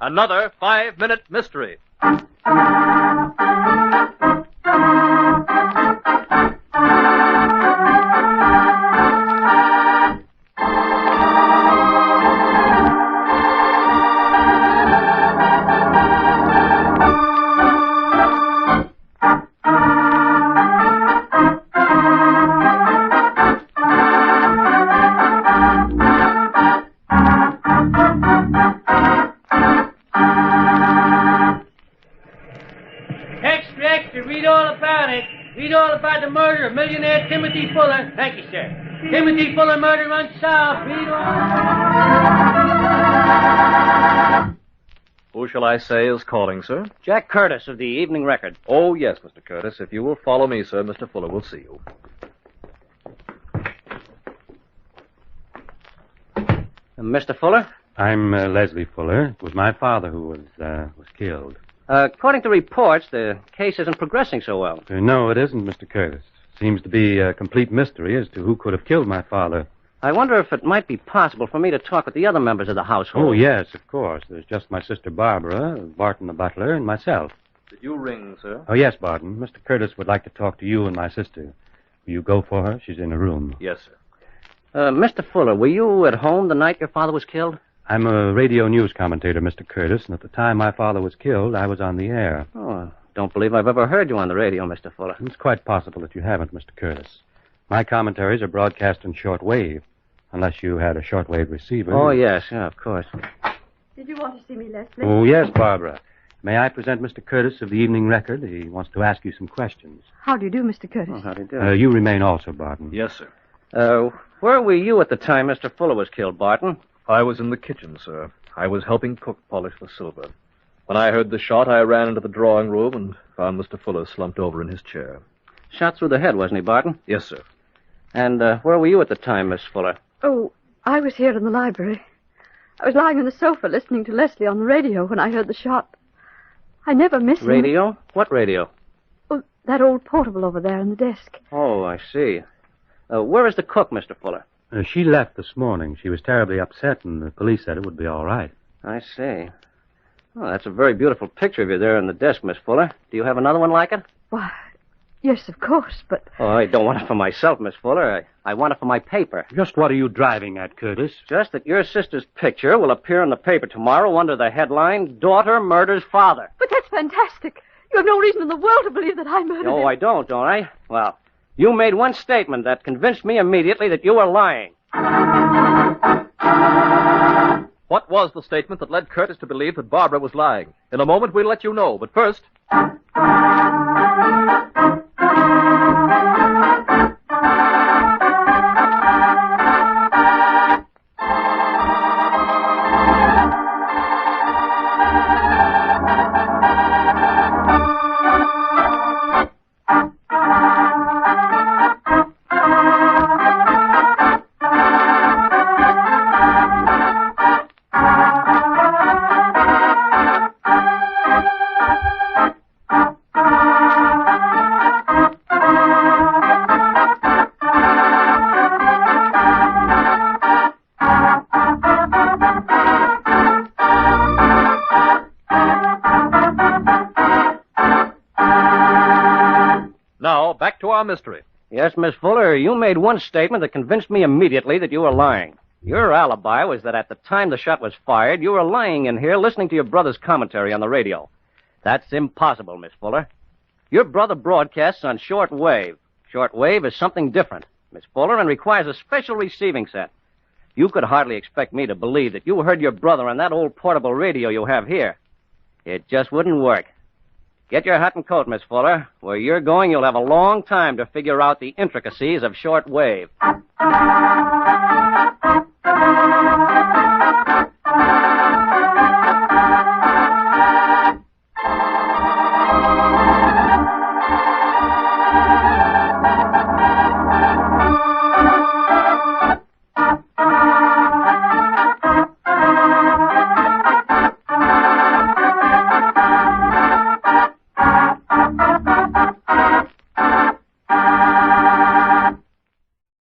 another 5-minute mystery. Read all about the murder of millionaire Timothy Fuller. Thank you, sir. Timothy Fuller murder unsolved. Read all... Who shall I say is calling, sir? Jack Curtis of the Evening Record. Oh, yes, Mr. Curtis. If you will follow me, sir, Mr. Fuller will see you. Mr. Fuller? I'm Leslie Fuller. It was my father who was killed. According to reports, the case isn't progressing so well. No, it isn't, Mr. Curtis. Seems to be a complete mystery as to who could have killed my father. I wonder if it might be possible for me to talk with the other members of the household. Oh, yes, of course. There's just my sister Barbara, Barton the butler, and myself. Did you ring, sir? Oh, yes, Barton. Mr. Curtis would like to talk to you and my sister. Will you go for her? She's in a room. Yes, sir. Mr. Fuller, were you at home the night your father was killed? I'm a radio news commentator, Mr. Curtis, and at the time my father was killed, I was on the air. Oh, I don't believe I've ever heard you on the radio, Mr. Fuller. It's quite possible that you haven't, Mr. Curtis. My commentaries are broadcast in shortwave, unless you had a shortwave receiver. Oh, yes, yeah, of course. Did you want to see me, Leslie? Oh, yes, Barbara. May I present Mr. Curtis of the Evening Record? He wants to ask you some questions. How do you do, Mr. Curtis? Oh, how do you do? You remain also, Barton. Yes, sir. Where were you at the time Mr. Fuller was killed, Barton? I was in the kitchen, sir. I was helping cook polish the silver. When I heard the shot, I ran into the drawing room and found Mr. Fuller slumped over in his chair. Shot through the head, wasn't he, Barton? Yes, sir. And where were you at the time, Miss Fuller? Oh, I was here in the library. I was lying on the sofa listening to Leslie on the radio when I heard the shot. I never miss him. Radio? What radio? Oh, that old portable over there on the desk. Oh, I see. Where is the cook, Mr. Fuller? She left this morning. She was terribly upset, and the police said it would be all right. I see. Oh, that's a very beautiful picture of you there on the desk, Miss Fuller. Do you have another one like it? Why, yes, of course, but... Oh, I don't want it for myself, Miss Fuller. I want it for my paper. Just what are you driving at, Curtis? Just that your sister's picture will appear in the paper tomorrow under the headline, Daughter Murders Father. But that's fantastic. You have no reason in the world to believe that I murdered him. Oh, I don't I? Well, you made one statement that convinced me immediately that you were lying. What was the statement that led Curtis to believe that Barbara was lying? In a moment, we'll let you know, but first... Now, back to our mystery. Yes, Miss Fuller, you made one statement that convinced me immediately that you were lying. Your alibi was that at the time the shot was fired, you were lying in here listening to your brother's commentary on the radio. That's impossible, Miss Fuller. Your brother broadcasts on short wave. Short wave is something different, Miss Fuller, and requires a special receiving set. You could hardly expect me to believe that you heard your brother on that old portable radio you have here. It just wouldn't work. Get your hat and coat, Miss Fuller. Where you're going, you'll have a long time to figure out the intricacies of short wave.